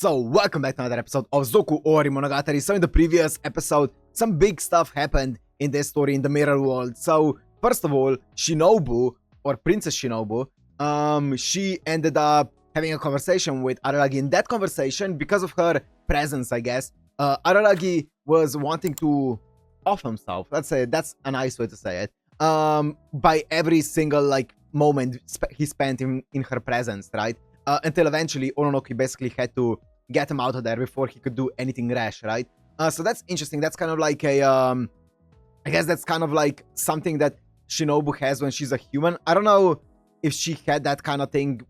So, welcome back to another episode of Zoku Owarimonogatari. So, in the previous episode, some big stuff happened in this story in the mirror world. So, first of all, Shinobu, or Princess Shinobu, she ended up having a conversation with Araragi. In that conversation, because of her presence, I guess, Araragi was wanting to off himself. Let's say that's a nice way to say it. By every single moment he spent in her presence, right? Until eventually Ononoki basically had to get him out of there before he could do anything rash, right? So that's interesting. That's kind of like a, I guess that's kind of like something that Shinobu has when she's a human. I don't know if she had that kind of thing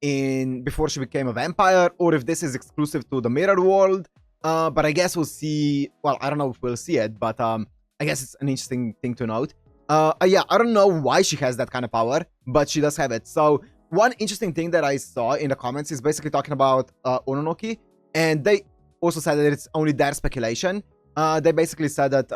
before she became a vampire, or if this is exclusive to the mirror world. But I guess we'll see. Well, I don't know if we'll see it, but I guess it's an interesting thing to note. Yeah, I don't know why she has that kind of power, but she does have it. So one interesting thing that I saw in the comments is basically talking about Ononoki, and they also said that it's only their speculation. They basically said that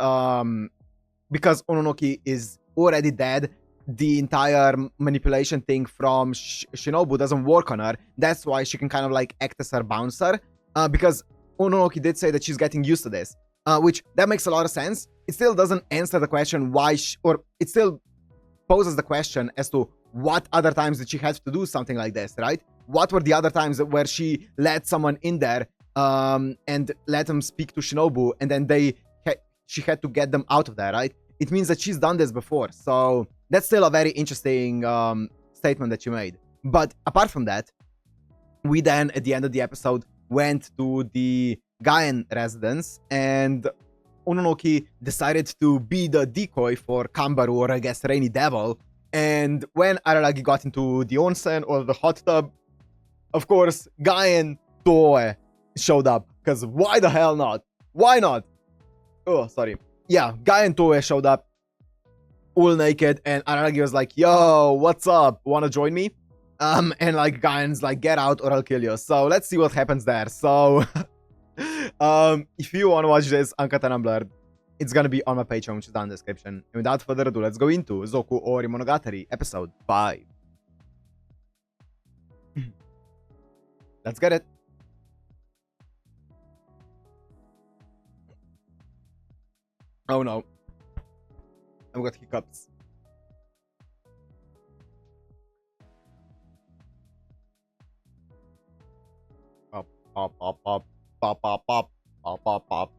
because Ononoki is already dead, the entire manipulation thing from Shinobu doesn't work on her. That's why she can kind of like act as her bouncer, because Ononoki did say that she's getting used to this, which that makes a lot of sense. It still doesn't answer the question why, or it still poses the question as to what other times did she have to do something like this, right? What were the other times where she let someone in there and let them speak to Shinobu, and then she had to get them out of there, right? It means that she's done this before. So that's still a very interesting statement that she made. But apart from that, we then, at the end of the episode, went to the Gaen residence, and Ononoki decided to be the decoy for Kambaru, or I guess Rainy Devil. And when Araragi got into the onsen, or the hot tub, of course, Gaen Tooe showed up. Because why the hell not? Why not? Oh, sorry. Yeah, Gaen Tooe showed up all naked, and Araragi was like, yo, what's up? Wanna join me? And like Gaen's like, get out or I'll kill you. So let's see what happens there. So if you want to watch this uncut and unblurred, it's gonna be on my Patreon, which is down in the description. And without further ado, let's go into Zoku Owarimonogatari episode 5. Let's get it. Oh no, I've got hiccups. Pop, pop, pop, pop, pop, pop, pop, pop, pop, pop.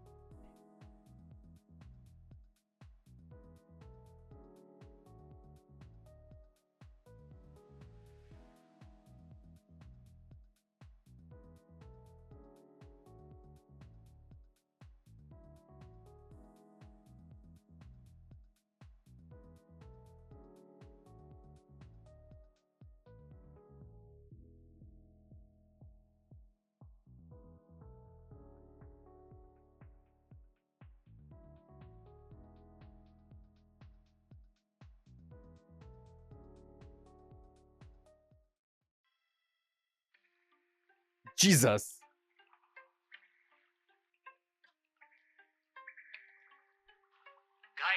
Jesus.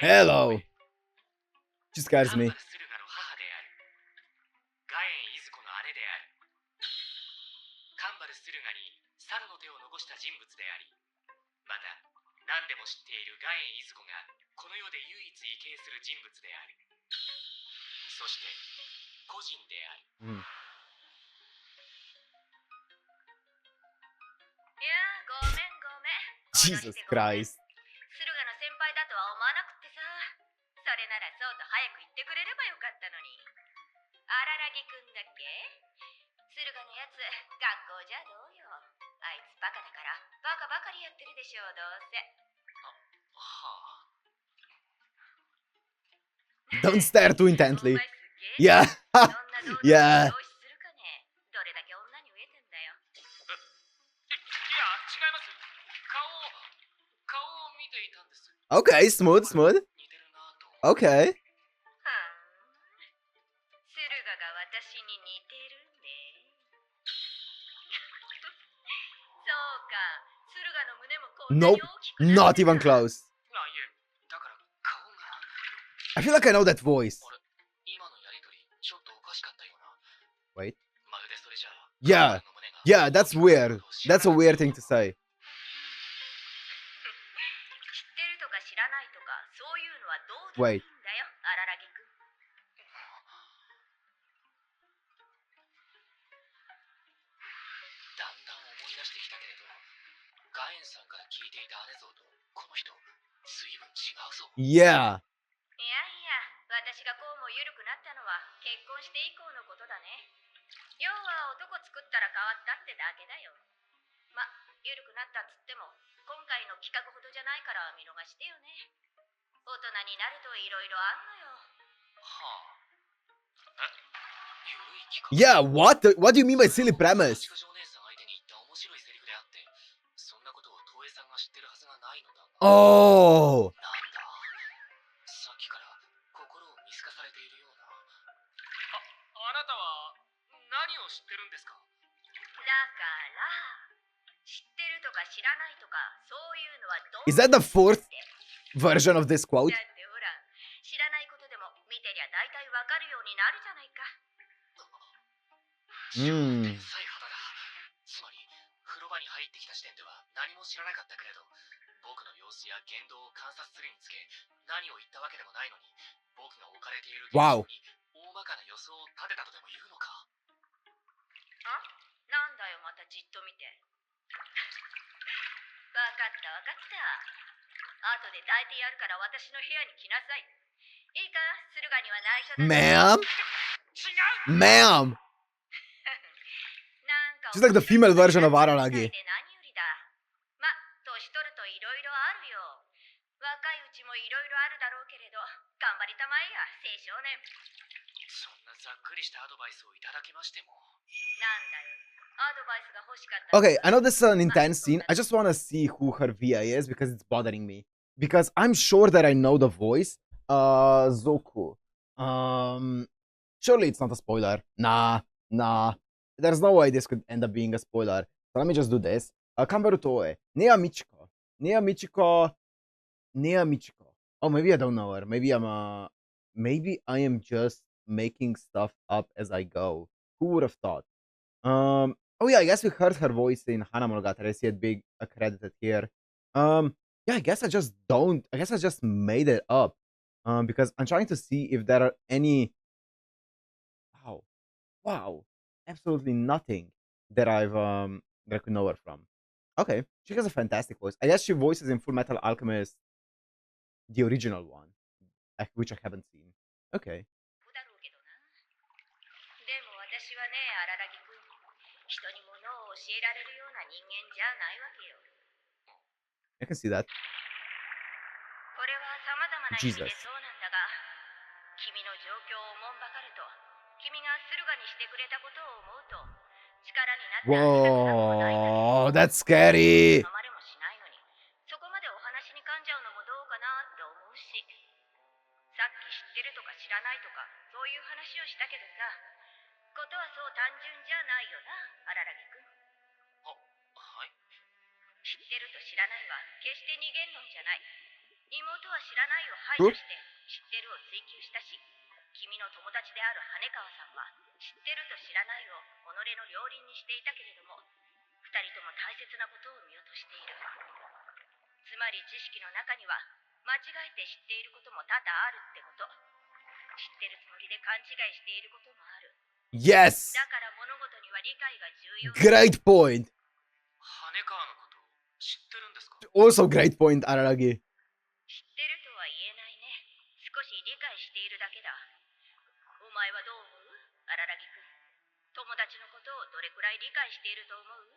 Hello. She scares me. Jesus Christ. Don't stare too intently. Yeah. Yeah. Okay, smooth, smooth. Okay. Nope, not even close. I feel like I know that voice. Wait. Yeah. Yeah, that's weird. That's a weird thing to say. 知ってるとか知らないとかそういうのはどうでもいい Wait. んだよ、荒木くん。だんだん思い出してきたけれど、ガエンさんから聞いていた姉像とこの人、随分違うぞ。Yeah. いやいや、私がこうも緩くなったのは結婚して以降のことだね。要は男作ったら変わったってだけだよ。ま、緩くなったっつっても、今回の企画ほどじゃないから見逃してよね。大人になるといろいろあんのよ。はあ。え、緩い企画 Yeah, what do you mean by silly premise? 少女お姉さん相手に言った面白いセリフであって、そんなことを東映さんが知ってるはずがないのだが。Oh. なんだ、さっきから心を見透かされているような。あなたは何を知ってるんですか？だから知ってるとか知らないとかそういうのはどう Is that the fourth version of this quote? だってほら、知らないことでも見てりゃ大体わかるようになるじゃないか。Hmm. さえ肌だ。つまり風呂場に入ってきた時点では何も知らなかったけれど、僕の様子や言動を観察するにつけ、何を言ったわけでもないのに、僕が置かれている現象 Wow. に大まかな予想を立てたとでも言うのか。あ、なんだよ、またじっと見て。わかったわかった。後で抱いてやるから私の部屋に来なさい。いいか、駿河には内緒だ。Ma'am? 違う Ma'am! なんか She's like the female version of 何 Araragi. よりだ。ま、年取るといろいろあるよ。若いうちもいろいろあるだろうけれど、頑張りたまえや、青少年。そんなざっくりしたアドバイスをいただけましても。なんだよ。アドバイスが欲しかった。 Okay, I know this is an intense scene. I just want to see who her VA is because it's bothering me. Because I'm sure that I know the voice. Zoku. Surely it's not a spoiler. Nah. There's no way this could end up being a spoiler. So let me just do this. Kambaru Tooe. Nea Michiko. Oh, maybe I don't know her. Maybe I am just making stuff up as I go. Who would have thought? Oh yeah, I guess we heard her voice in Hana Monogatari. I see it big accredited here. Yeah, I guess I just don't. I guess I just made it up. Because I'm trying to see if there are any. Wow, absolutely nothing that that I could know her from. Okay, she has a fantastic voice. I guess she voices in Full Metal Alchemist, the original one, which I haven't seen. Okay. だろうけどな。でも私はね、荒木くん、人に物を教えられるような人間じゃないわけよ。I can see that. これは様々な意味で Jesus. そうなんだが、君の状況をおもんばかると、君が駿河にしてくれたことを思うと、力になってあげたくなくもないんだけど。 Whoa, that's scary. 今までもしないのに、そこまでお話に噛んじゃうのもどうかなって思うし。さっき知ってるとか知らないとかそういう話をしたけどさ、ことはそう単純じゃないよな、荒木くん。あ、はい。知ってると知らないは決して二元論じゃない。妹は知らないを排除して知ってるを追求したし、君の友達である羽川さんは知ってると知らないを己の両輪にしていたけれども、二人とも大切なことを見落としている。つまり知識の中には間違えて知っていることも多々あるってこと。知ってるつもりで勘違いしていることもある。 Yes. だから物事には理解が重要。 Great point. 羽川のこと知ってるんですか？ Also great point, Araragi. 知ってるとは言えないね。少し理解しているだけだ。お前はどう思う？荒木くん。友達のことをどれくらい理解していると思う？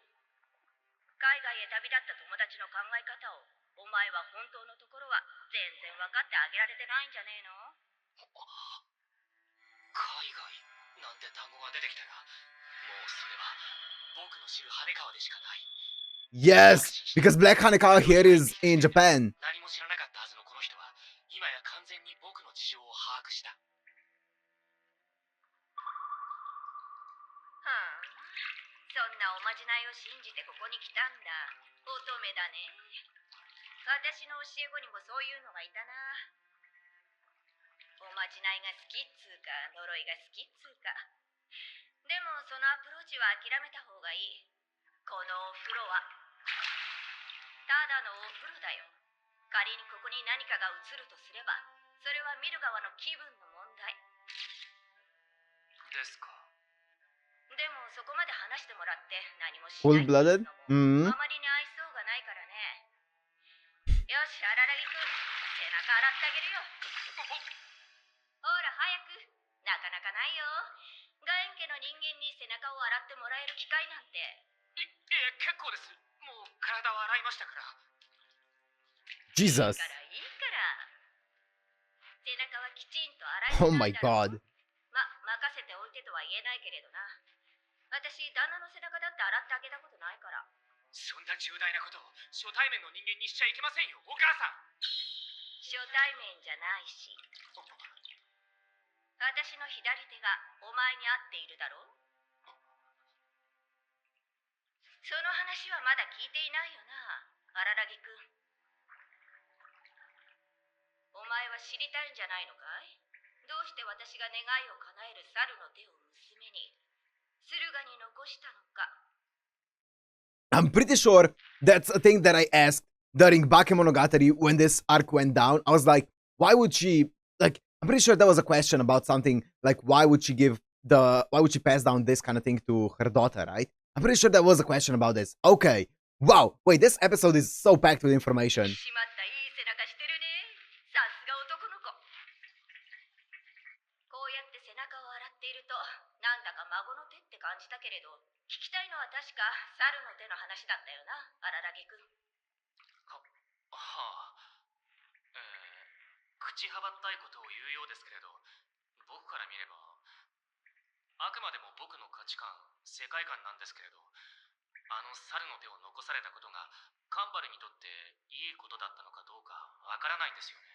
海外へ旅立った友達の考え方をお前は本当のところは全然分かってあげられてないんじゃねえの？海外なんて単語が出てきたら、もうそれは僕の知る羽川でしかない。 Yes, because Black Hanekawa here is in Japan. 何も知らなかったはずのこの人は今や完全に僕の事情を把握した。はあ、そんなおまじないを信じてここに来たんだ。乙女だね。私の教え子にもそういうのがいたな。おまじないが好きっつうか呪いが好きっつうか。でもそのアプローチは諦めた方がいい。このお風呂はただのお風呂だよ。仮にここに何かが映るとすれば、それは見る側の気分の問題ですか。でもそこまで話してもらって何もしない Full-blooded? のもあまりに愛想がないからね。よし、荒木くん、背中洗ってあげるよ。ほら早く。なかなかないよ。ガエン家の人間に背中を洗ってもらえる機会なんて。結構です。もう体を洗いましたから。Jesus. いいから背中はきちんと洗い Oh my god. 任せておいてとは言えないけれどな。私、旦那の背中だって洗ってあげたことないから。そんな重大なことを初対面の人間にしちゃいけませんよ、お母さん。初対面じゃないし。私の左手がお前に合っているだろう。その話はまだ聞いていないよな、荒木くん。お前は知りたいんじゃないのかい？どうして私が願いを叶える猿の手を娘に駿河に残したのか。 I'm pretty sure that's a thing that I asked during Bakemonogatari when this arc went down. I was like, why would she, like, I'm pretty sure that was a question about something like, why would she pass down this kind of thing to her daughter, right? I'm pretty sure that was a question about this. Okay. Wow. Wait, this episode is so packed with information. しまった、いい背中してるね。さすが男の子。こうやって背中を洗っていると、なんだか孫の手って感じたけれど、聞きたいのは確か猿の手の話だったよな、荒木くん。はあ。口はばったいことを言うようですけれど、僕から見ればあくまでも僕の価値観、世界観なんですけれど、あの猿の手を残されたことがカンバルにとっていいことだったのかどうかわからないんですよね。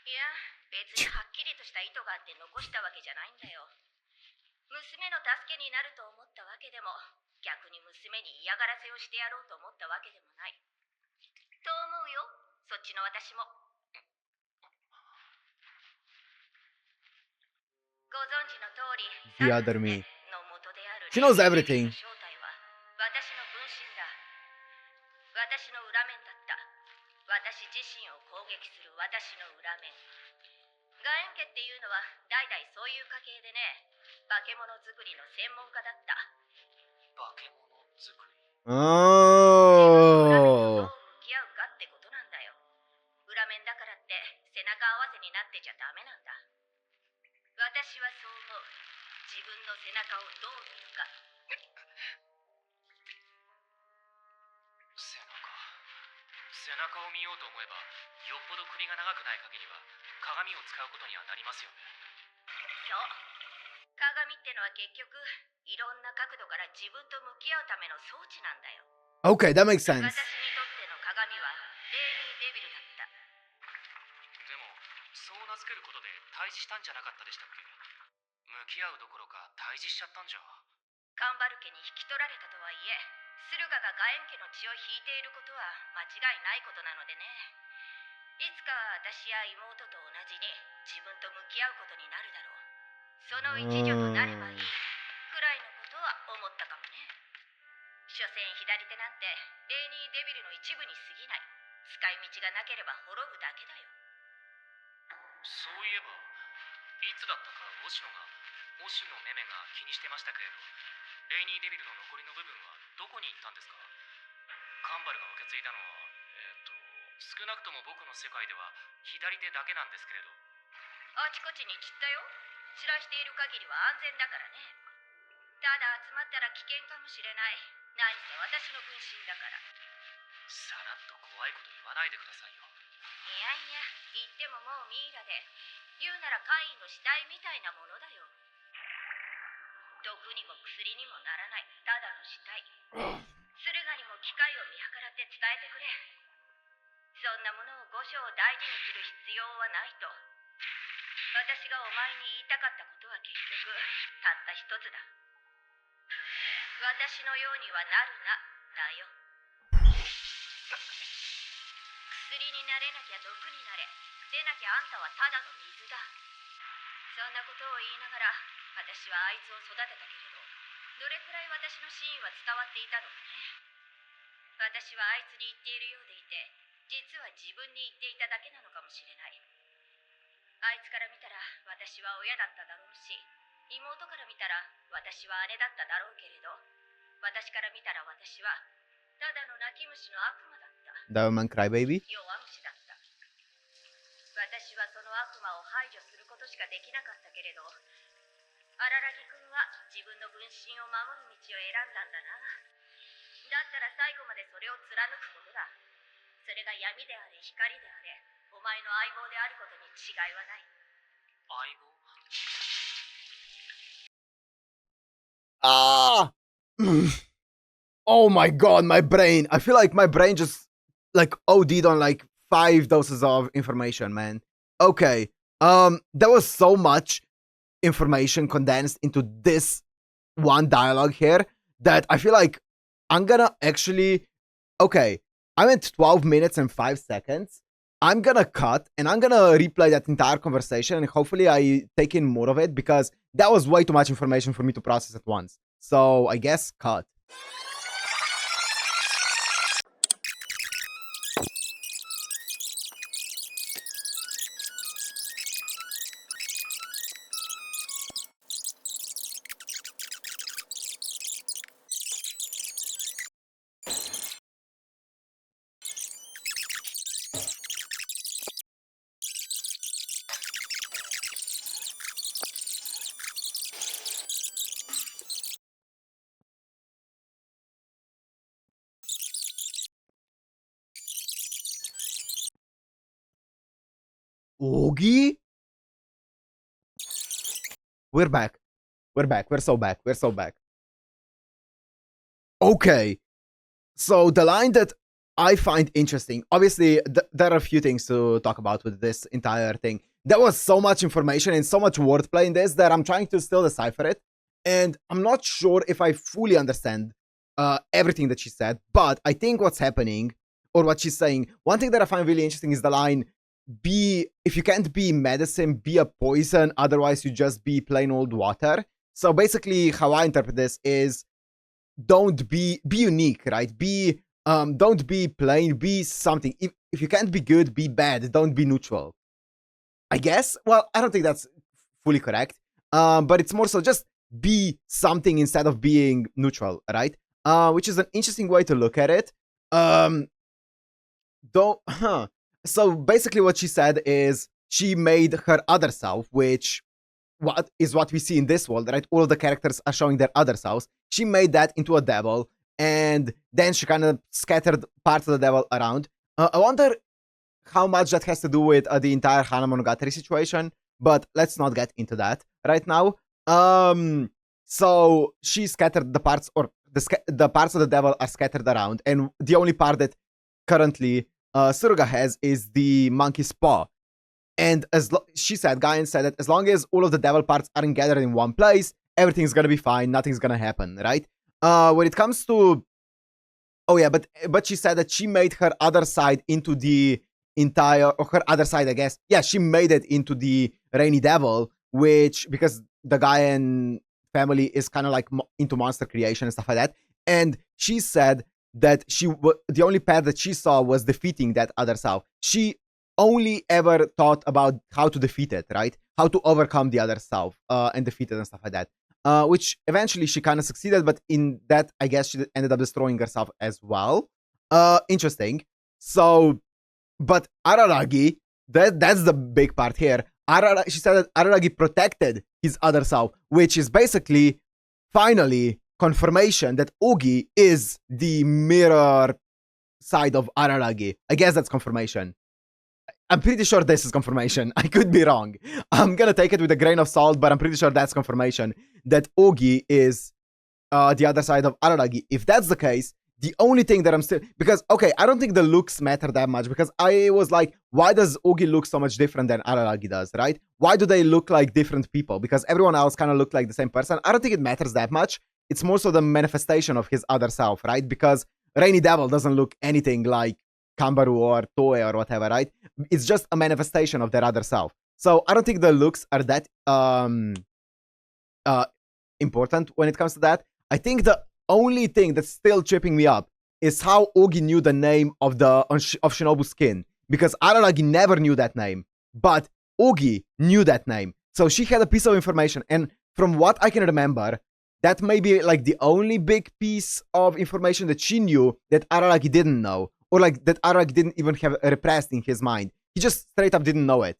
いや、別にはっきりとした意図があって残したわけじゃないんだよ。娘の助けになると思ったわけでも、逆に娘に嫌がらせをしてやろうと思ったわけでもない。と思うよ、そっちの私も。ご存知の通り、 The other me. の元である She knows everything. 正体は私の分身だ。私の裏面だった。私自身を攻撃する私の裏面。ガエン家っていうのは代々そういう家系でね、化け物作りの専門家だった。化け物作り。Oh. どう向き合うかってことなんだよ。裏面だからって背中合わせになってちゃダメなんだ。私はそう思う。自分の背中をどう見るか。背中を見ようと思えば、よっぽど首が長くない限りは鏡を使うことにはなりますよね。そう。鏡ってのは結局、いろんな角度から自分と向き合うための装置なんだよ。Okay, that makes sense. 私にとっての鏡はレーニーデビルだった。でも、そう名付けることで対峙したんじゃなかったでしたっけ？向き合うどころか対峙しちゃったんじゃ。カンバル家に引き取られたとはいえ、駿河がガエン家の血を引いていることは間違いないことなのでね。いつかは私や妹と同じに自分と向き合うことになるだろう。その一助となればいいくらいのことは思ったかもね。所詮左手なんてレーニーデビルの一部に過ぎない。使い道がなければ滅ぶだけだよ。そういえば、いつだったか星野メメが気にしてましたけれど、レイニーデビルの残りの部分はどこに行ったんですか？カンバルが受け継いだのは、少なくとも僕の世界では左手だけなんですけれど。あちこちに散ったよ。散らしている限りは安全だからね。ただ集まったら危険かもしれない。何せ私の分身だから。さらっと怖いこと言わないでくださいよ。いやいや、言ってももうミイラで、言うなら怪異の死体みたいなものだよ。毒にも薬にもならないただの死体。駿河にも機会を見計らって伝えてくれ。そんなものを五章を大事にする必要はないと。私がお前に言いたかったことは結局たった一つだ。私のようにはなるな、だよ。薬になれなきゃ毒になれ。でなきゃあんたはただの水だ。そんなことを言いながら私はあいつを育てたけれど、どれくらい私の真意は伝わっていたのかね。私はあいつに言っているようでいて、実は自分に言っていただけなのかもしれない。あいつから見たら私は親だっただろうし、妹から見たら私は姉だっただろうけれど、私から見たら私はただの泣き虫の悪魔だった。 Devilman Crybaby? 弱虫だった。私はその悪魔を排除することしかできなかったけれど、荒良君は自分の分身を守る道を選んだんだな。だったら最後までそれを貫くことだ。それが闇であれ光であれ、お前の相棒であることに違いはない。相棒？ Ah! Oh my god, my brain. I feel like my brain just like OD'd on like 5 doses of information, man. Okay. There was so much information condensed into this one dialogue here that I feel like I'm gonna actually okay, I'm at 12 minutes and 5 seconds. I'm gonna cut and I'm gonna replay that entire conversation and hopefully I take in more of it because that was way too much information for me to process at once. So I guess cut. Ogi? We're back. We're back. We're so back. We're so back. Okay. So the line that I find interesting, obviously, there are a few things to talk about with this entire thing. There was so much information and so much wordplay in this that I'm trying to still decipher it. And I'm not sure if I fully understand everything that she said, but I think what's happening, or what she's saying, one thing that I find really interesting is the line, if you can't be medicine, be a poison, otherwise you just be plain old water. So basically, how I interpret this is, don't be unique, right? Don't be plain, be something. If you can't be good, be bad. Don't be neutral. I guess. Well, I don't think that's fully correct. But it's more so just be something instead of being neutral, right? Which is an interesting way to look at it. So basically what she said is she made her other self, which what we see in this world, right? All of the characters are showing their other selves. She made that into a devil, and then she kind of scattered parts of the devil around. I wonder how much that has to do with the entire Monogatari situation, but let's not get into that right now. So she scattered the parts, or the parts of the devil are scattered around, and the only part that currently Suruga has is the monkey's paw. And Gaen said that as long as all of the devil parts aren't gathered in one place, everything's gonna be fine, nothing's gonna happen, right? When it comes to, oh yeah, but she said that she made her other side into the entire, or her other side, I guess. Yeah, she made it into the rainy devil, which, because the Gaen family is kind of like into monster creation and stuff like that. And she said that the only path that she saw was defeating that other self. She only ever thought about how to defeat it, right? How to overcome the other self and defeat it and stuff like that. Which eventually she kind of succeeded, but in that, I guess she ended up destroying herself as well. Interesting. So, but Araragi, that's the big part here. She said that Araragi protected his other self, which is basically, finally, confirmation that Ogi is the mirror side of Araragi. I guess that's confirmation. I'm pretty sure this is confirmation. I could be wrong. I'm gonna take it with a grain of salt, but I'm pretty sure that's confirmation that Ogi is the other side of Araragi. If that's the case, the only thing that I'm still, because, okay, I don't think the looks matter that much, because I was like, why does Ogi look so much different than Araragi does, right? Why do they look like different people? Because everyone else kind of looked like the same person. I don't think it matters that much. It's more so the manifestation of his other self, right? Because Rainy Devil doesn't look anything like Kambaru or Tooe or whatever, right? It's just a manifestation of their other self. So I don't think the looks are that important when it comes to that. I think the only thing that's still tripping me up is how Ogi knew the name of Shinobu's skin, because Araragi never knew that name, but Ogi knew that name. So she had a piece of information, and from what I can remember, that may be like the only big piece of information that she knew that Araragi didn't know, or like that Araragi didn't even have repressed in his mind. He just straight up didn't know it.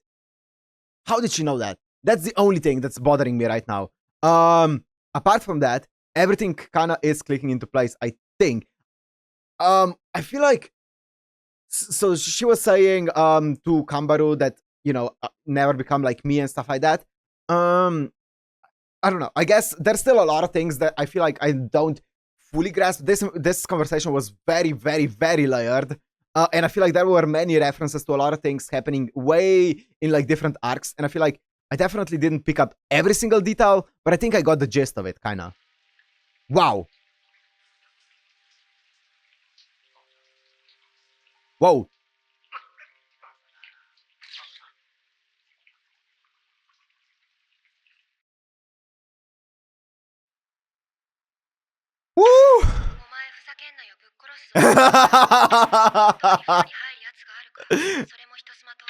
How did she know that? That's the only thing that's bothering me right now. Apart from that, everything kind of is clicking into place, I think. I feel like, so she was saying to Kambaru that, you know, never become like me and stuff like that. I don't know. I guess there's still a lot of things that I feel like I don't fully grasp. This conversation was very, very, very layered. And I feel like there were many references to a lot of things happening way in like different arcs. And I feel like I definitely didn't pick up every single detail, but I think I got the gist of it, kind of. Wow. Whoa. Woo! お前ふざけんなよ、ぶっ殺すぞ。に入るやつがあるから、それも人妻と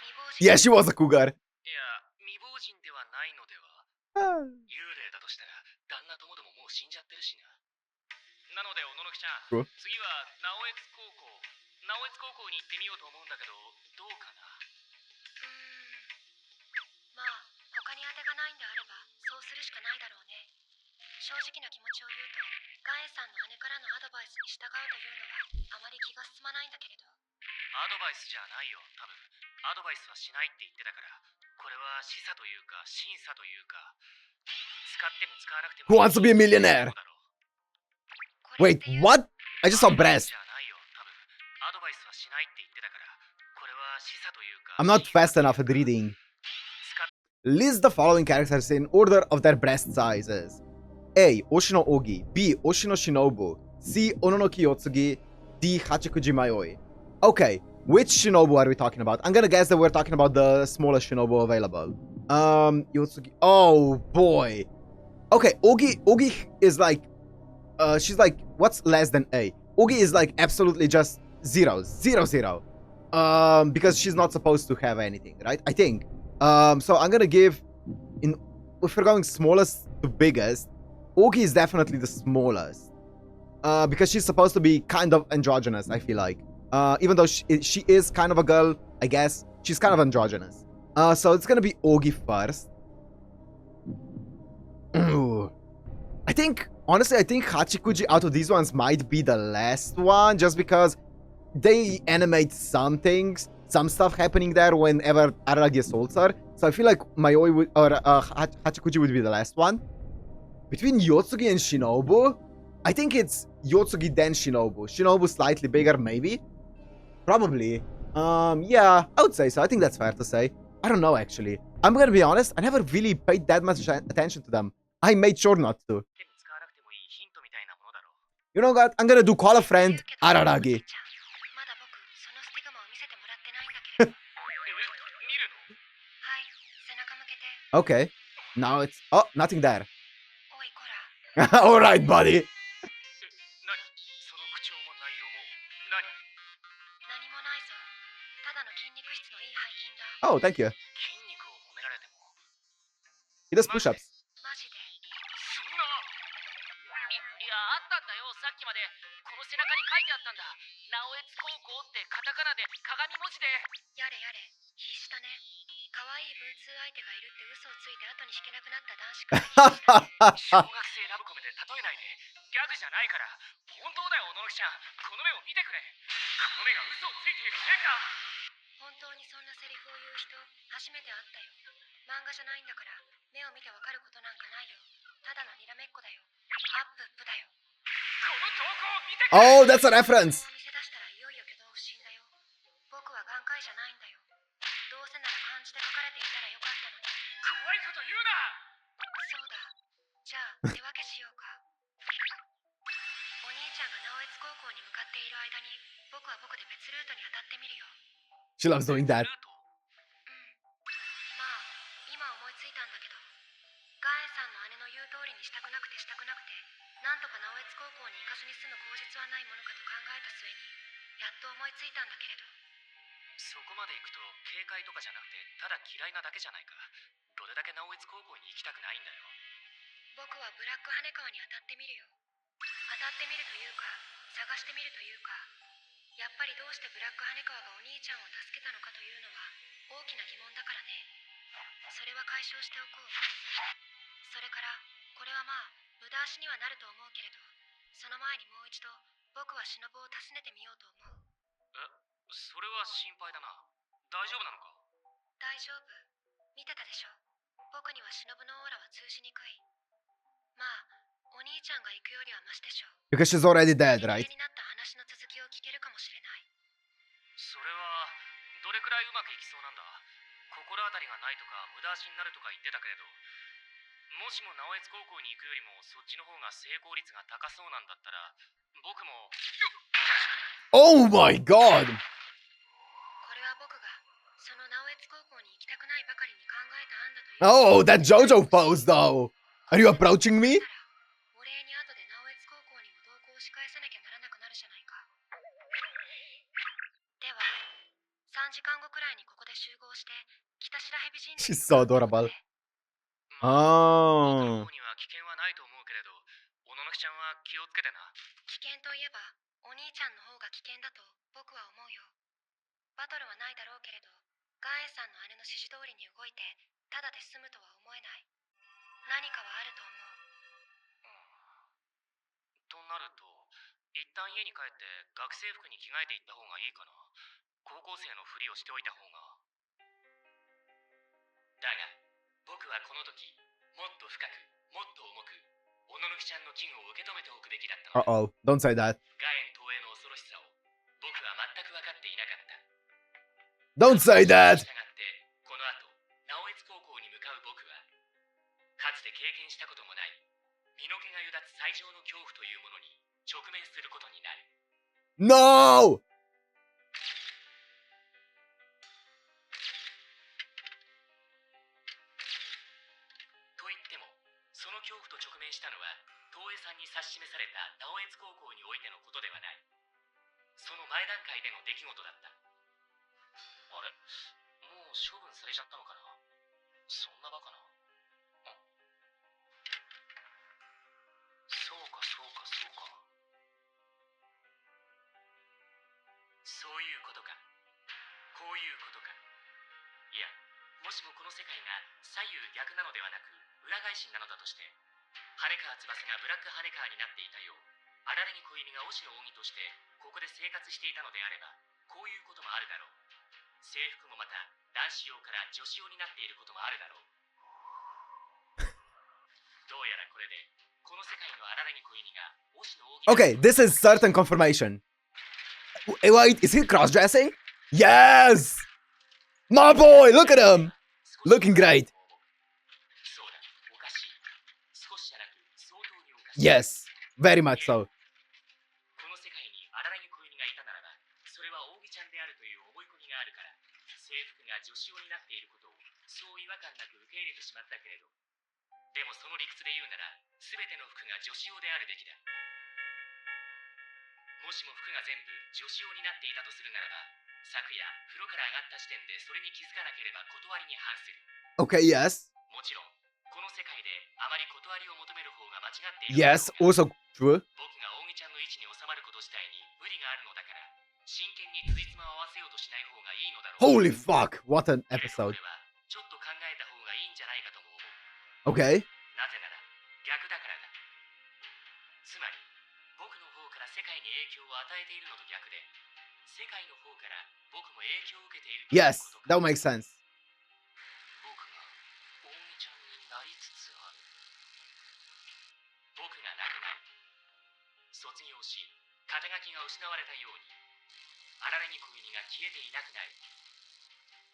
未亡人。Yeah, she was a cougar. いや、未亡人ではないのでは。幽霊だとしたら、旦那ともどももう死んじゃってるしな。なので、小野のきちゃん、次は直江津高校。直江津高校に行ってみようと思うんだけど、どうかな。まあ、他に当てがないんであれば、そうするしかないだろうね。正直な気持ちを言うと、ガエンさんの姉からのアドバイスに従うというのはあまり気が進まないんだけれど。アドバイスじゃないよ、多分。アドバイスはしないって言ってたから、これは示唆というか審査というか、使っても使わなくても。Who wants to be a millionaire? Wait, what? I just saw breast. I'm not fast enough at reading. List the following characters in order of their breast sizes. A. Oshino Ogi. B. Oshino Shinobu. C. Ononoki Yotsugi. D. Hachikuji Mayoi. Okay, which Shinobu are we talking about? I'm gonna guess that we're talking about the smallest Shinobu available. Yotsugi. Oh boy. Okay, Ogi is like, she's like, what's less than A? Ogi is like absolutely just 0. Because she's not supposed to have anything, right? I think. So I'm gonna give, if we're going smallest to biggest, Ogi is definitely the smallest. Because she's supposed to be kind of androgynous, I feel like. Even though she is kind of a girl, I guess, she's kind of androgynous. So it's gonna be Ogi first. I think, honestly, I think Hachikuji out of these ones might be the last one, just because they animate some things, some stuff happening there whenever Araragi assaults her. So I feel like Mayoi would, or Hachikuji would be the last one. Between Yotsugi and Shinobu, I think it's Yotsugi then Shinobu. Shinobu slightly bigger, maybe. Probably. Yeah, I would say so. I think that's fair to say. I don't know, actually. I'm gonna be honest, I never really paid that much attention to them. I made sure not to. You know what? I'm gonna do call a friend, Araragi. Okay. Now it's... Oh, nothing there. Alright, buddy. Oh, thank you. He does push-ups. Oh, that's a reference. She loves doing that. なんとか直江津高校に行かずに済む口実はないものかと考えた末にやっと思いついたんだけれど。そこまで行くと警戒とかじゃなくてただ嫌いなだけじゃないか。どれだけ直江津高校に行きたくないんだよ。僕はブラック羽川に当たってみるよ。当たってみるというか探してみるというか、やっぱりどうしてブラック羽川がお兄ちゃんを助けたのかというのは大きな疑問だからね。それは解消しておこう。それからこれはまあ無駄足にはなると思うけれど、その前にもう一度僕は忍を訪ねてみようと思う。それは心配だな。大丈夫なのか？大丈夫。見てたでしょ。僕には忍のオーラは通じにくい。まあお兄ちゃんが行くよりはマシでしょう。 Because she's already dead, 人間 right? になった話の続きを聞けるかもしれない。それはどれくらいうまくいきそうなんだ？心当たりがないとか無駄足になるとか言ってたけれど、もしも直江津高校に行くよりもそっちの方が成功率が高そうなんだったら、僕も。 Oh my god! これは僕がその直江津高校に行きたくないばかりに考えた案だという。Oh, that JoJo pose though! Are you approaching me? お礼に後で直江津高校にも同行し返さなきゃならなくなるじゃないか。では3時間後くらいにここで集合して北白蛇神社に She's so adorable. 僕 Oh. の方には危険はないと思うけれど、小野ちゃんは気をつけてな。危険といえばお兄ちゃんの方が危険だと僕は思うよ。バトルはないだろうけれど、ガエンさんの姉の指示通りに動いてただで済むとは思えない。何かはあると思う。となると、一旦家に帰って学生服に着替えていった方がいいかな。高校生のふりをしておいた方が。だが、僕はこの時、もっと深く、もっと重く、小野ちゃんの危惧を受け止めておくべきだったのだ。Uh-oh, don't say that. ガエン東映の恐ろしさを、僕は全く分かっていなかった。Don't say that! したがって、この後、直江津高校に向かう僕は、かつて経験したこともない、身の毛がよだつ最上の恐怖というものに直面することになる。No! と言っても、その恐怖と直面したのは、東映さんに指し示された直江津高校においてのことではない。その前段階での出来事だった。あれ、もう処分されちゃったのかな。そんなバカな。そうかそうかそうか。そういうことか。こういうことか。いや、もしもこの世界が左右逆なのではなく裏返しなのだとして、羽川翼がブラック羽川になっていたよう、荒木小犬が忍の扇としてここで生活していたのであれば、こういうこともあるだろう。制服もまた男子用から女子用になっていることもあるだろう。どうやらこれでこの世界の荒木小犬が忍の扇。 Okay, this is certain confirmation. Wait, is he cross-dressing? Yes! My boy, look at him! Looking great. そうだ、おかしい。少しじゃなく相当におかしい。 Yes, very much so. この世界に荒木小犬がいたならば、それは扇ちゃんであるという思い込みがあるから、制服が女子用になっていることをそう違和感なく受け入れてしまったけれど、でもその理屈で言うなら、全ての服が女子用であるべきだ。もしも服が全部女子用になっていたとするならば、昨夜風呂から上がった時点でそれに気づかなければ断りに反する。 Okay, yes. もちろんこの世界であまり断りを求める方が間違っている。 Yes, also true. 僕が扇ちゃんの位置に収まること自体に無理があるのだから、真剣につじつまを合わせようとしない方がいいのだろう。 Holy fuck, what an episode. これはちょっと考えた方がいいんじゃないかとも思う。 Okay. なぜなら逆だからだ。つまり僕の方から世界に影響を与えているのと逆で、世界の方から僕も影響を受けているという Yes, ことか。 that makes sense. 僕が扇ちゃんになりつつある。僕が亡くなり、卒業し、肩書きが失われたように、荒木小犬が消えていなくなり、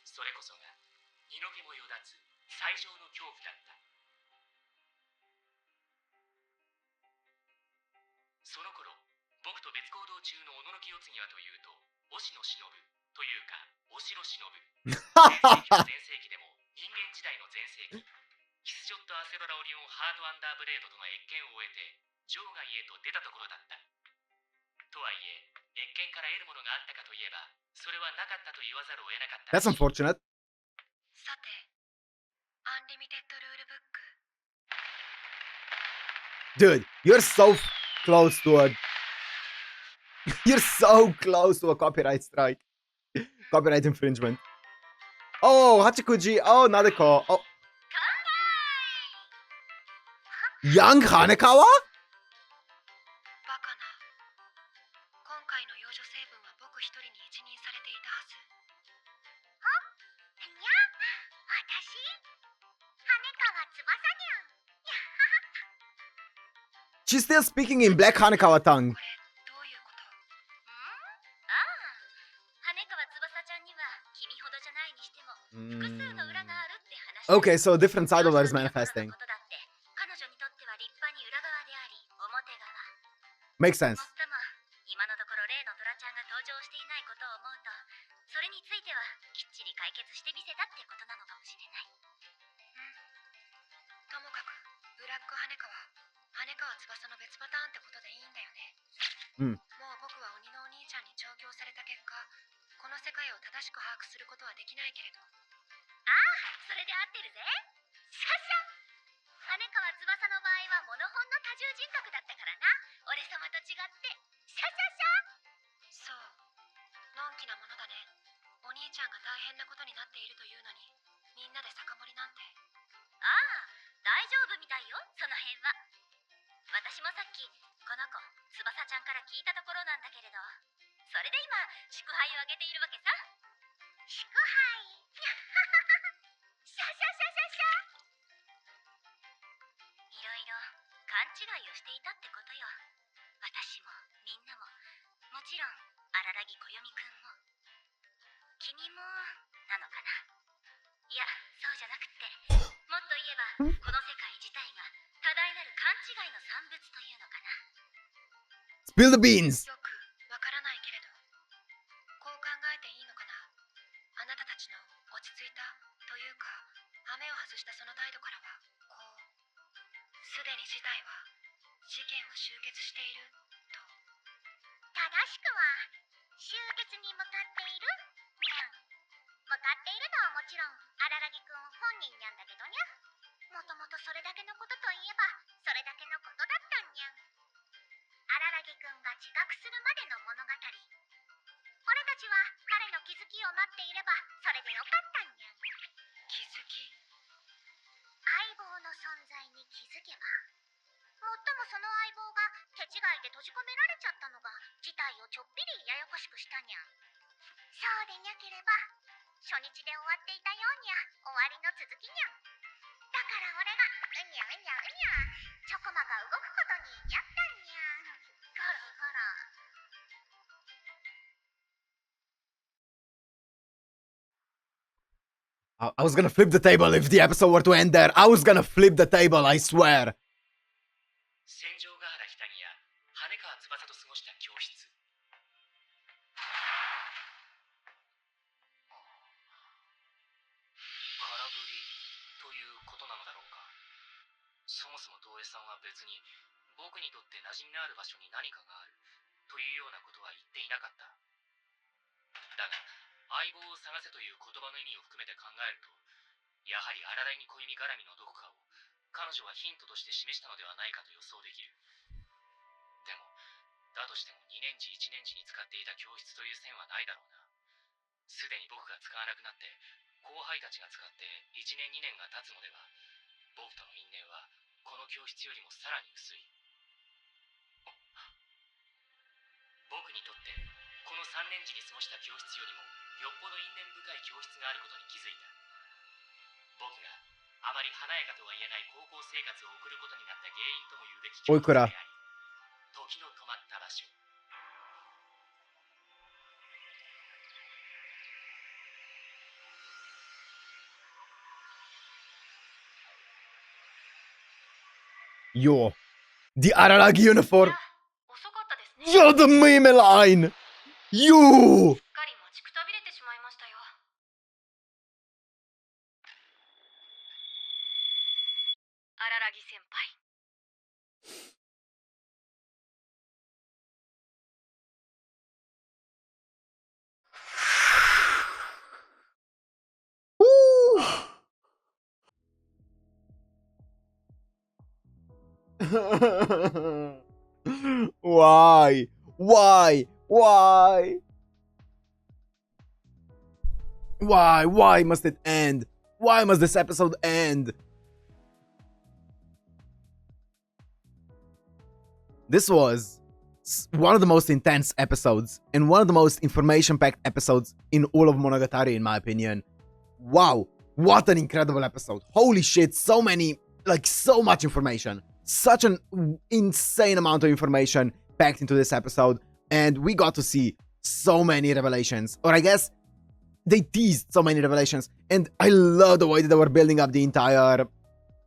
それこそが身の毛もよだつ最上の恐怖だった。その頃、僕と別行動中の小野清次はというと、忍の忍というか、お城忍。全盛期でも人間時代の全盛期、キスショットアセロラオリオンハートアンダーブレードとの謁見を終えて、場外へと出たところだった。とはいえ、謁見から得るものがあったかといえば、それはなかったと言わざるを得なかったら That's しい。 unfortunate. さて、アンリミテッドルールブック。 Dude, you're so close to a... You're so close to a copyright strike. Copyright infringement. Oh, Hachikuji. Oh, Nadeko. Oh. Young Hanekawa? バカな。今回の幼女成分は僕一人に一任されていたはず。にゃ、私羽川翼にゃん。 She's still speaking in Black Hanekawa tongue. これどういうこと？ああ、羽川翼ちゃんには君ほどじゃないにしても複数の裏があるって話。 Okay, so a different side of her is manifesting. 彼女にとっては立派に裏側であり表側。 Makes sense. もっとも今のところ例のトラちゃんが登場していないことを思うと、それについてはきっちり解決してみせたってことなのかもしれない。ともかくブラック羽川翼の別パターンってことでいいんだよね。もう僕は鬼のお兄ちゃんに調教された結果、この世界を正しく把握することはできないけれど。ああ、それで合ってるぜ。シャシャ。羽川翼の場合はモノホンの多重人格だったからな。俺様と違って。シャシャシャ。そう、のんきなものだね。お兄ちゃんが大変なことになっているというのに、みんなで酒盛りなんて。ああ、大丈夫みたいよ、その辺は。私もさっきこの子翼ちゃんから聞いたところなんだけれど、それで今祝杯をあげているわけさ。祝杯。シャシャシャシャシャ。いろいろ勘違いをしていたってことよ。私もみんなも、もちろん荒木小読くんも。君もなのかな。いや、そうじゃなくって、もっと言えばこの世界自体が多大なる勘違いの産物というのかな。 Spill the beans. よくわからないけれど、こう考えていいのかな。あなたたちの落ち着いたというか、羽目を外したその態度からは、こう、すでに事態は事件を終結していると。正しくは終結に向かっているにゃん。向かっているのはもちろん荒木くん本人にゃんだけどにゃ。もともとそれだけのことといえばそれだけのことだったんにゃん。荒木くんが自覚するまでの物語。俺たちは彼の気づきを待っていればそれでよかったんにゃん。気づき？相棒の存在に気づけば。もっともその相棒が手違いで閉じ込められちゃったのが事態をちょっぴりややこしくしたにゃん。そうでにゃければ初日で終わっていたようにゃ終わりの続きにゃん。だから俺がうにゃうにゃうにゃちょこまか動くことにやったんにゃん。ゴロゴロ。I was gonna flip the table if the episode were to end there. I was gonna flip the table, I swear. 戦場ヶ原北にや羽川翼と過ごした教室。空振りということなのだろうか。そもそも東映さんは別に僕にとって馴染みのある場所に何かがあるというようなことは言っていなかった。だが相棒を探せという言葉の意味を含めて考えると、やはり荒木小弓絡みのどこかを彼女はヒントとして示したのではないかと予想できる。でもだとしても2年次1年次に使っていた教室という線はないだろうな。すでに僕が使わなくなって後輩たちが使って1年2年が経つのでは、僕との因縁はこの教室よりもさらに薄い。僕にとってこの3年次に過ごした教室よりもよっぽど因縁深い教室があることに気づいた。僕があまり華やかとは言えない高校生活を送ることになった原因とも言うべき教室であり、時の止まった場所。Yo, the Araragi uniform. 遅かったですね。 Yo, the meme line. Yo. すっかり待ちくたびれてしまいましたよ。荒木先輩。Why? Why? Why? Why? Why must it end? Why must this episode end? This was one of the most intense episodes and one of the most information-packed episodes in all of Monogatari, in my opinion. Wow, what an incredible episode. Holy shit, so many, like, so much information. Such an insane amount of information packed into this episode, and we got to see so many revelations, or I guess they teased so many revelations, and I love the way that they were building up the entire,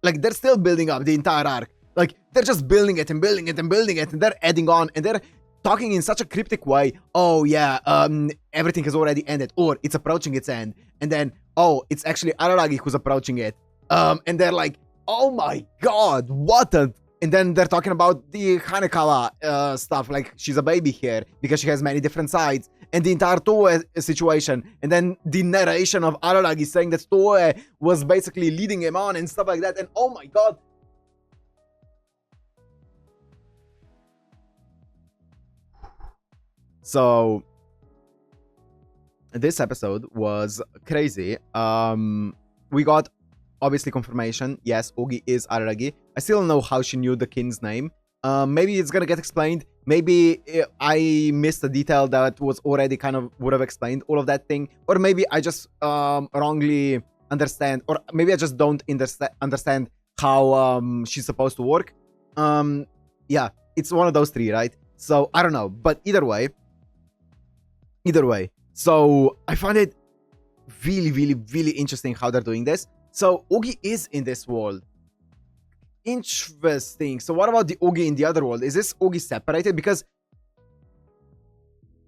like, they're still building up the entire arc. Like, they're just building it and building it and building it, and they're adding on, and they're talking in such a cryptic way. Oh, yeah, everything has already ended, or it's approaching its end. And then, oh, it's actually Araragi who's approaching it. And they're like, oh my god, what a... And then they're talking about the Hanekawa stuff, like she's a baby here, because she has many different sides. And the entire Tooe situation. And then the narration of Araragi saying that Tooe was basically leading him on and stuff like that. And oh my god, so this episode was crazy. We got obviously confirmation. Yes, Ogi is Araragi. I still don't know how she knew the king's name. Maybe it's gonna get explained. Maybe I missed a detail that was already kind of would have explained all of that thing. Or maybe I just wrongly understand. Or maybe I just don't understand how she's supposed to work. Yeah, it's one of those three, right? So I don't know. But either way, so I found it really, really, really interesting how they're doing this. So Ogi is in this world. Interesting. So what about the Ogi in the other world? Is this Ogi separated? Because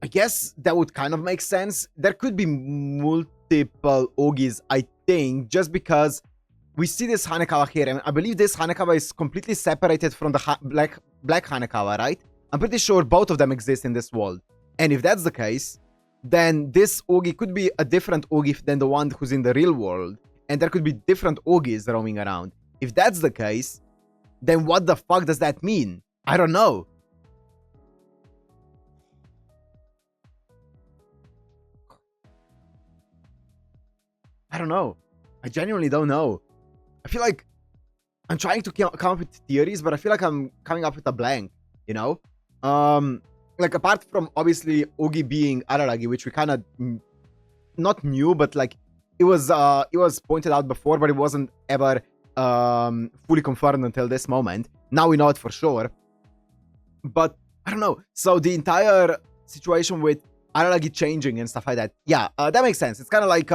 I guess that would kind of make sense. There could be multiple Ogis, I think, just because we see this Hanekawa here, and I believe this Hanekawa is completely separated from the black Hanekawa, right? I'm pretty sure both of them exist in this world. And if that's the case, then this Ogi could be a different Ogi than the one who's in the real world. And there could be different Ogis roaming around. If that's the case, then what the fuck does that mean? I don't know. I don't know. I genuinely don't know. I feel like I'm trying to come up with theories, but I feel like I'm coming up with a blank, you know? Like, apart from obviously Ogi being Araragi, which we kind of not knew, but like it was pointed out before, but it wasn't ever fully confirmed until this moment. Now we know it for sure. But I don't know. So the entire situation with Araragi changing and stuff like that, yeah, that makes sense. It's kind of like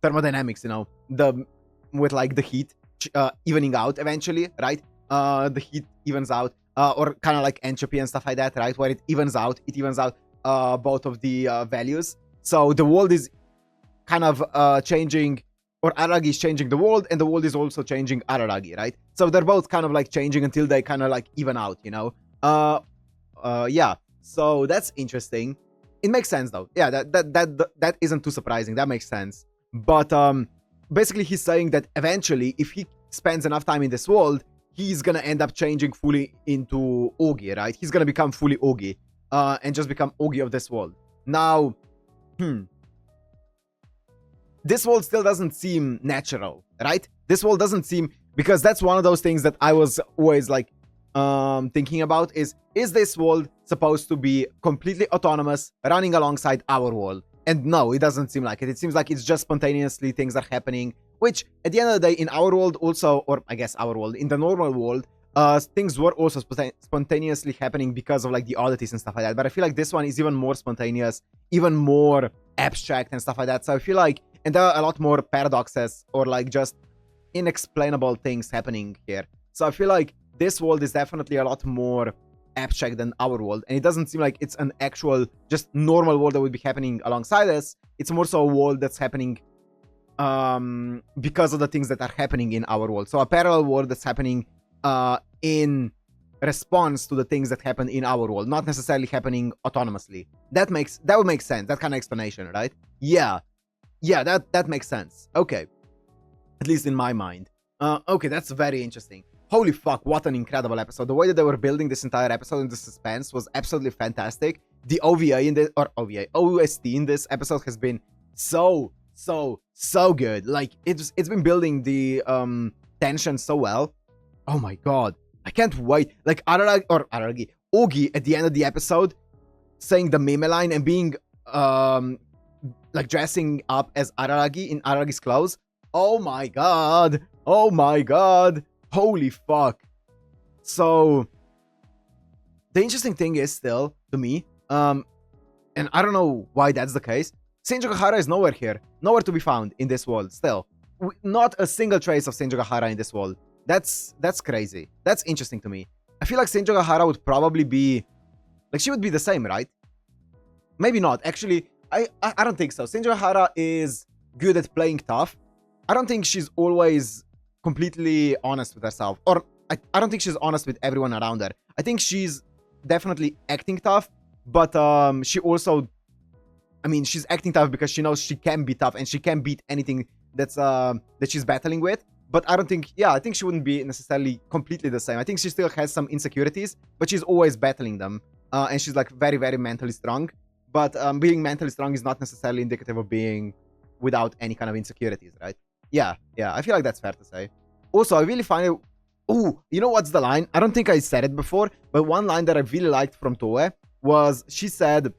thermodynamics, you know, with like the heat evening out eventually, right? The heat evens out. Or kind of like entropy and stuff like that, right? Where it evens out both of the values. So the world is kind of changing, or Araragi is changing the world, and the world is also changing Araragi, right? So they're both kind of like changing until they kind of like even out, you know? Yeah. So that's interesting. It makes sense though. Yeah, that isn't too surprising. That makes sense. But basically he's saying that eventually, if he spends enough time in this world, he's gonna end up changing fully into Ogi, right? He's gonna become fully Ogi, and just become Ogi of this world. Now, this world still doesn't seem natural, right? This world doesn't seem, because that's one of those things that I was always like thinking about is this world supposed to be completely autonomous, running alongside our world? And no, it doesn't seem like it. It seems like it's just spontaneously things are happening, which at the end of the day, in our world also, or I guess our world, in the normal world, things were also spontaneously happening because of like the oddities and stuff like that. But I feel like this one is even more spontaneous, even more abstract and stuff like that. So I feel like, and there are a lot more paradoxes or like just inexplainable things happening here. So I feel like this world is definitely a lot more abstract than our world, and it doesn't seem like it's an actual just normal world that would be happening alongside us. It's more so a world that's happening because of the things that are happening in our world. So a parallel world that's happening in response to the things that happen in our world, not necessarily happening autonomously. That would make sense. That kind of explanation, right? Yeah, that makes sense. Okay, at least in my mind. Okay, that's very interesting. Holy fuck, what an incredible episode. The way that they were building this entire episode and the suspense was absolutely fantastic. The OVA in this, or OVA, OST in this episode has been so good. Like, it's been building the tension so well. Oh my god. I can't wait. Like, Araragi, Ogi at the end of the episode saying the meme line and being like dressing up as Araragi in Araragi's clothes. Oh my god. Oh my god. Holy fuck. So the interesting thing is still, to me, and I don't know why that's the case, Senjogahara is nowhere here. Nowhere to be found in this world still. Not a single trace of Senjogahara in this world. That's crazy. That's interesting to me. I feel like Senjogahara would probably be... Like, she would be the same, right? Maybe not. Actually, I don't think so. Senjogahara is good at playing tough. I don't think she's always completely honest with herself. Or, I don't think she's honest with everyone around her. I think she's definitely acting tough. But she also... I mean, she's acting tough because she knows she can be tough and she can beat anything that's that she's battling with. But I don't think, yeah, I think she wouldn't be necessarily completely the same. I think she still has some insecurities, but she's always battling them. And she's like very mentally strong. But being mentally strong is not necessarily indicative of being without any kind of insecurities, right? Yeah, I feel like that's fair to say. Also, I really find it... Ooh, you know what's the line? I don't think I said it before, but one line that I really liked from Tooe was, she said...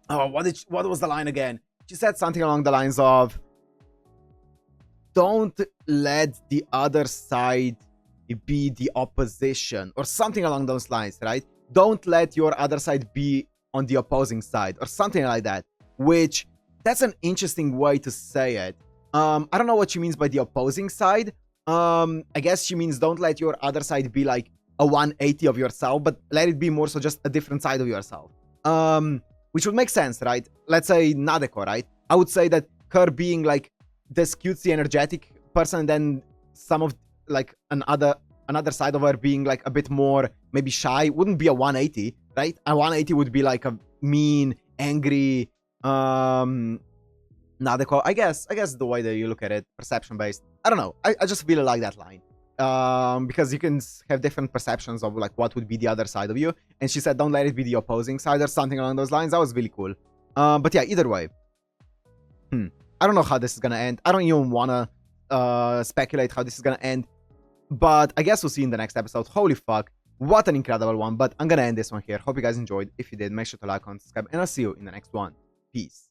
Oh, what was the line again? She said something along the lines of, don't let the other side be the opposition, or something along those lines, right? Don't let your other side be on the opposing side, or something like that. Which, that's an interesting way to say it. I don't know what she means by the opposing side. I guess she means don't let your other side be like a 180 of yourself, but let it be more so just a different side of yourself. Which would make sense, right? Let's say Nadeko, right? I would say that her being like this cutesy, energetic person, and then some of like another side of her being like a bit more maybe shy wouldn't be a 180, right? A 180 would be like a mean, angry Nadeko. I guess the way that you look at it, perception based. I don't know. I just really like that line. Because you can have different perceptions of like what would be the other side of you, and she said don't let it be the opposing side or something along those lines. That was really cool. But yeah, either way, I don't know how this is gonna end. I don't even wanna speculate how this is gonna end, but I guess we'll see in the next episode. Holy fuck, what an incredible one. But I'm gonna end this one here. Hope you guys enjoyed. If you did, make sure to like, comment, subscribe, and I'll see you in the next one. Peace.